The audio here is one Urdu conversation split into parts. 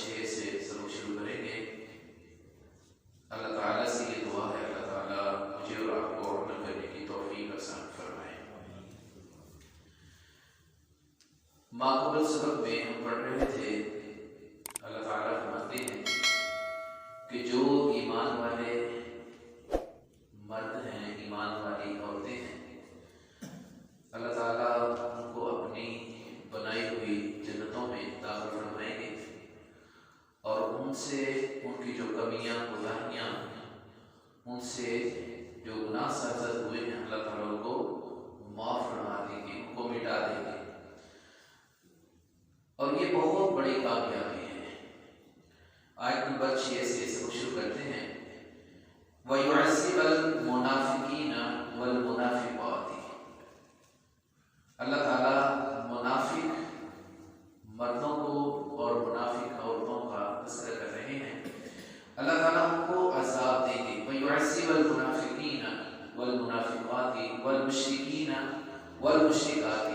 6 سے سبق شروع کریں گے۔ اللہ تعالیٰ سے یہ دعا ہے اللہ تعالیٰ مجھے اور آپ کو عمل کرنے کی توفیق عطا فرمائے۔ ماقبل سبق میں ہم پڑھ رہے تھے اللہ تعالیٰ فرماتے ہیں کہ جو ایمان والے مرد ہیں، ایمان والی عورتیں ہیں، اللہ تعالیٰ ان کو اپنی بنائی ہوئی جنتوں میں داخل فرمائیں گے اور ان سے ان کی جو کمیاں کوتاہیاں ان سے جو گناہ سرزد ہوئے ہیں اللہ تعالیٰ ان کو معاف فرما دیں گے، ان کو مٹا دیں گے، اور یہ بہت بڑی کامیابی ہے۔ آیت نمبر 6 سے سبق شروع کرتے ہیں۔ وَيُعَذِّبَ الْمُنَافِقِينَ وَالْمُنَافِقَاتِ۔ اللہ تعالیٰ منافق مردوں کو اور منافق عورتوں کا تذکرہ کر رہے ہیں۔ اللہ تعالیٰ ان کو عذاب دیں گے۔ وَيُعَذِّبَ الْمُنَافِقِينَ وَالْمُنَافِقَاتِ وَالْمُشْرِكِينَ وَالْمُشْرِكَاتِ،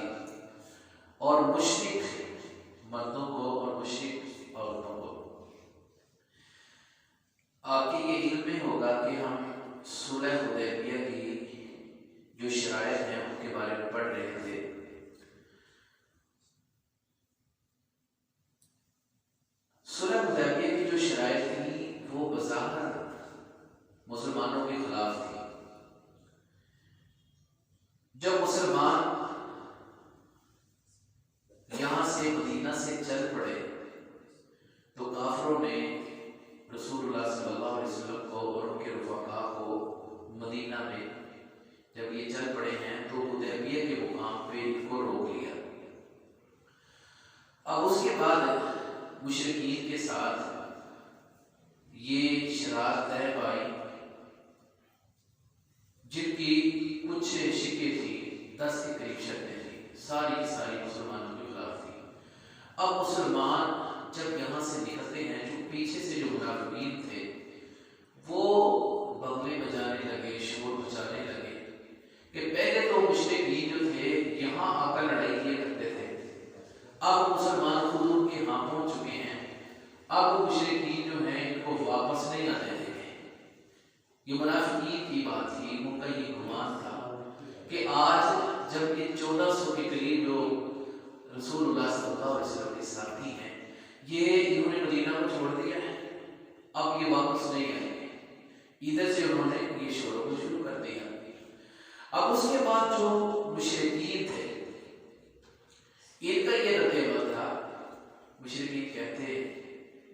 اور مشرک مردوں کو اور مشرک عورتوں کو۔ آپ کے یہ علم میں ہوگا کہ ہم صلح حدیبیہ کی جو شرائط ہیں ان کے بارے میں پڑھ رہے تھے۔ صلح حدیبیہ کی جو شرائط تھی وہ بظاہر مسلمانوں کے خلاف تھی۔ جب مسلمان یہاں سے مدینہ سے چل پڑے تو کافروں نے رسول اللہ صلی اللہ علیہ وسلم کو اور ان کے رفقاء کو مدینہ میں جب یہ چل پڑے ہیں تو حدیبیہ کے مقام پہ ان کو روک لیا۔ اب اس کے بعد مشرکین کے ساتھ یہ شرارت طے پائی، جن کی کچھ شکیں تھی، 10 کے قریب شرطیں تھیں، ساری کی ساری مسلمانوں کے خلاف تھی۔ اب مسلمان جب یہاں سے نکلتے ہیں، جو پیچھے سے جو منافقین تھے وہ بغلے بجانے لگے، شور مچانے لگے کہ پہلے تو مشرکین جو تھے یہاں آ کر لڑائی کیا کرتے تھے، اب مسلمان خود ان کے ہاں پہنچ چکے ہیں، اب مشرکین جو ہیں ان کو واپس نہیں آنے دیں گے۔ یہ منافقین کی بات تھی، ان کا یہ گمان تھا کہ آج جب یہ 1400 کے قریب جو رسول اللہ صلی اللہ علیہ وسلم کے ساتھی ہیں، یہ انہوں نے مدینہ کو چھوڑ دیا ہے، اب یہ واپس نہیں آئیں گے۔ ادھر سے انہوں نے یہ شوروں کو شروع کر دیا۔ اب اس کے بعد جو مشرکین تھے ان کا یہ رد عمل تھا، مشرکین کہتے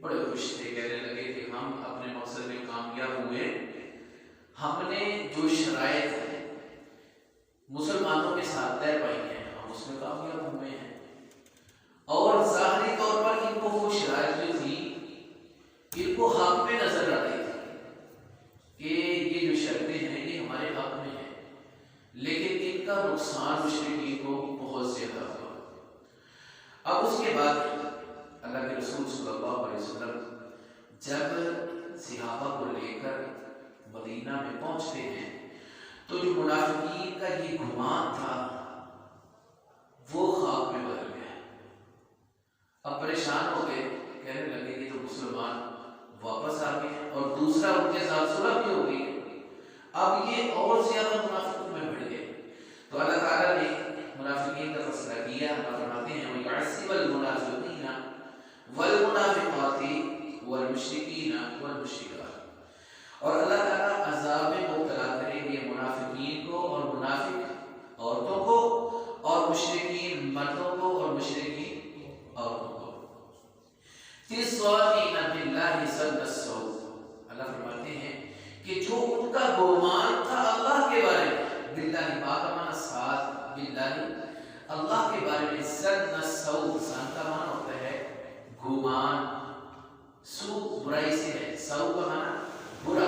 بڑے خوش تھے، کہنے لگے کہ ہم اپنے مقصد میں کامیاب ہوئے، ہم نے جو شرائط مسلمانوں کے ساتھ طے پائی ہیں ہم اس میں کامیاب ہوئے ہیں، اور ظاہری طور پر ان کو وہ شرائط جو تھی ان کو حق میں نظر آ رہی تھی کہ یہ جو شرطیں ہیں یہ ہمارے حق میں ہیں، لیکن ان کا نقصان مشرکین کو بہت زیادہ ہوا۔ اب اس کے بعد اللہ کے رسول صلی اللہ علیہ وسلم جب صحابہ کو لے کر مدینہ میں پہنچتے ہیں تو جو منافقین کا یہ گمان تھا وہ خواب میں بدل گیا۔ اب پریشان ہو گئے، کہنے لگے کہ تو مسلمان واپس آ گئے اور دوسرا ان کے ساتھ صلح بھی ہو گئی، اب یہ اور زیادہ منافقت میں بڑھ گئے۔ تو اللہ تعالیٰ نے منافقین کا فیصلہ کیا، اللہ فرماتے ہیں وَيُعَذِّبَ الْمُنَافِقِينَ وَالْمُنَافِقَاتِ وَالْمُشْرِكِينَ وَالْمُشْرِكَاتِ، اور اللہ تعالیٰ عذاب میں مبتلا کریں گے منافقین کو اور منافق عورتوں کو، اور مشرکین مردوں کو اور مشرکین عورتوں کو۔ تِصَّالِينَ بِاللَّهِ ظَنَّ السَّوْءِ، اللہ فرماتے ہیں کہ جو ان کا گمان تھا اللہ کے بارے میں، باللہ باقامہ ساتھ، باللہ اللہ کے بارے میں، ظَنَّ السَّوْءِ سان کا معنی ہوتا ہے گمان، سو برائی سے ہے، سو کا معنی برا،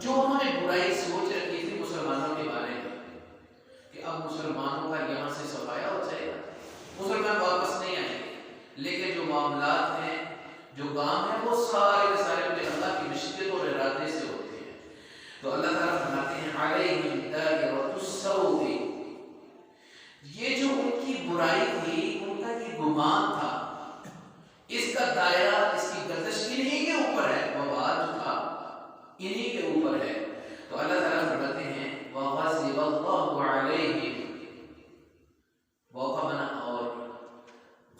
جو انہوں نے برائی سوچ رکھی تھی مسلمانوں کے بارے میں کہ اب مسلمانوں کا یہاں سے صفایا ہو جائے گا، مسلمان واپس نہیں آئیں گے، لیکن جو معاملات ہیں، جو کام ہیں، وہ سارے کے سارے اپنے اللہ کی مشیت اور ارادے سے ہوتے ہیں۔ تو اللہ تعالیٰ فرماتے ہیں علیہم دائرۃ السوء، یہ جو ان کی برائی تھی، ان کا یہ گمان تھا، اس کا دائرہ، اس کی گردش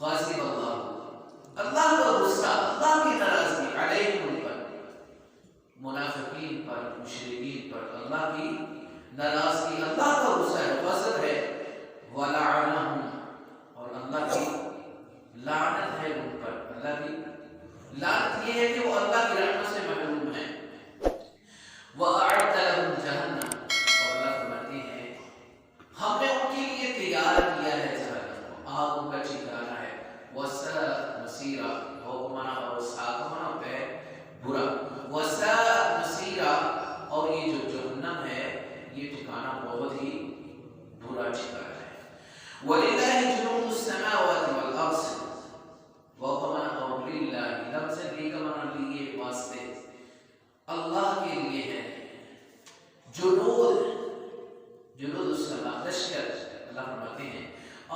غاضب اللہ کا غصہ، اللہ کی ناراضگی علیہم پر، منافقین پر، مشرکین پر اللہ کی ناراضگی، اللہ کا غصہ ہے، غضب ہے، ولعنہم اور اللہ کی لعنت ہے ان پر، اللہ کی لعنت یہ ہے کہ وہ اللہ کی رحمت سے محروم ہیں، وَأَعَدَّ لَهُمْ جَهَنَّمَ اور اللہ فرماتے ہیں ہم نے ان کے لیے تیار کیا ہے جہنم کو، آگ ان کا ٹھکانہ ہے، وَسَاءَتْ مَصِيرًا حکمنا اور ساکمنا پہ برا، وَسَاءَتْ مَصِيرًا اور یہ جو جہنم ہے یہ ٹھکانہ بہت ہی برا ٹھکانہ ہے، وَلِلَّهِ جُنُودُ السَّمَاوَاتِ وَالْأَرْضِ وَقَمَنَ اور لِلَّهِ لفظ لیکمن لیے واسطے اللہ کے لیے ہے، جنود السماء لشکر، اللہ فرماتے ہیں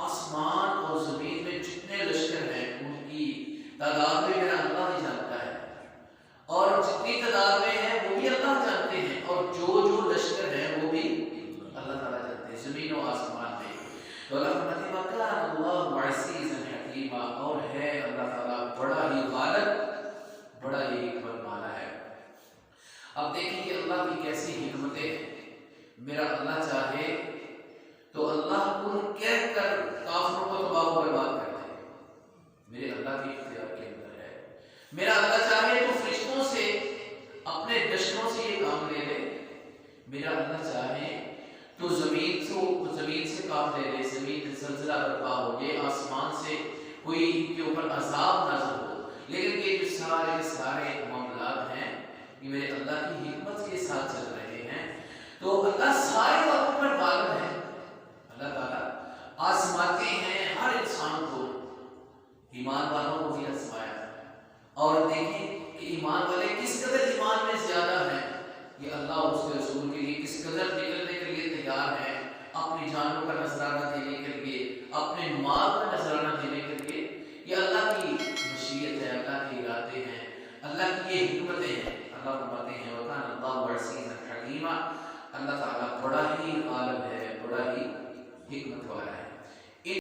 آسمان اور زمین میں جتنے لشکر ہیں ان کی تعداد میں میرا اللہ ہی جانتا ہے، اور جتنی تعداد میں ہے وہ بھی اللہ جانتے ہیں، اور جو لشکر ہیں وہ بھی اللہ تعالیٰ جانتے ہیں زمین و آسمان میں، تو اللہ فرماتے ہیں وَكَانَ اللَّهُ عَزِيزًا حَكِيمًا اور ہے اللہ تعالیٰ بڑا ہی غالب، بڑا ہی حکمت والا ہے۔ اب دیکھیں کہ اللہ کی کیسی حکمتیں ہیں، میرا اللہ چاہے تو اللہ کو کہہ کر کافروں کو تباہ و برباد کر دے، میرے اللہ کی اختیار کے اندر ہے، میرا اللہ چاہے تو فرشتوں سے اپنے دشمنوں سے یہ کام لے لے، میرا اللہ چاہے تو زمین سے کام لے لے، زمین سے زلزلہ برپا ہو، یہ آسمان سے کوئی کے اوپر عذاب نازل ہو، لیکن یہ جو سارے معاملات ہیں یہ میرے اللہ کی حکمت کے ساتھ چل رہے ہیں، تو اللہ سارے باتوں پر غالب ہے، اللہ تعالیٰ آزماتے ہیں ہر انسان کو، ایمان والوں کو بھی آزمایا، اور دیکھیں کہ ایمان والے کس قدر ایمان میں زیادہ ہیں، یہ اللہ اور اس کے رسول کے لیے کس قدر نکلنے کے لیے تیار ہیں، اپنی جانوں کا نذرانہ دینے کے لیے، اپنے مال کا نذرانہ دینے کے لیے، یہ اللہ کی مشیت ہے، اللہ کے ارادے ہیں، اللہ کی یہ حکمتیں ہیں۔ اللہ فرماتے ہیں وَكَانَ اللَّهُ عَزِيزًا حَكِيمًا اللہ تعالیٰ بڑا ہی غالب ہے، بڑا ہی حکمت والا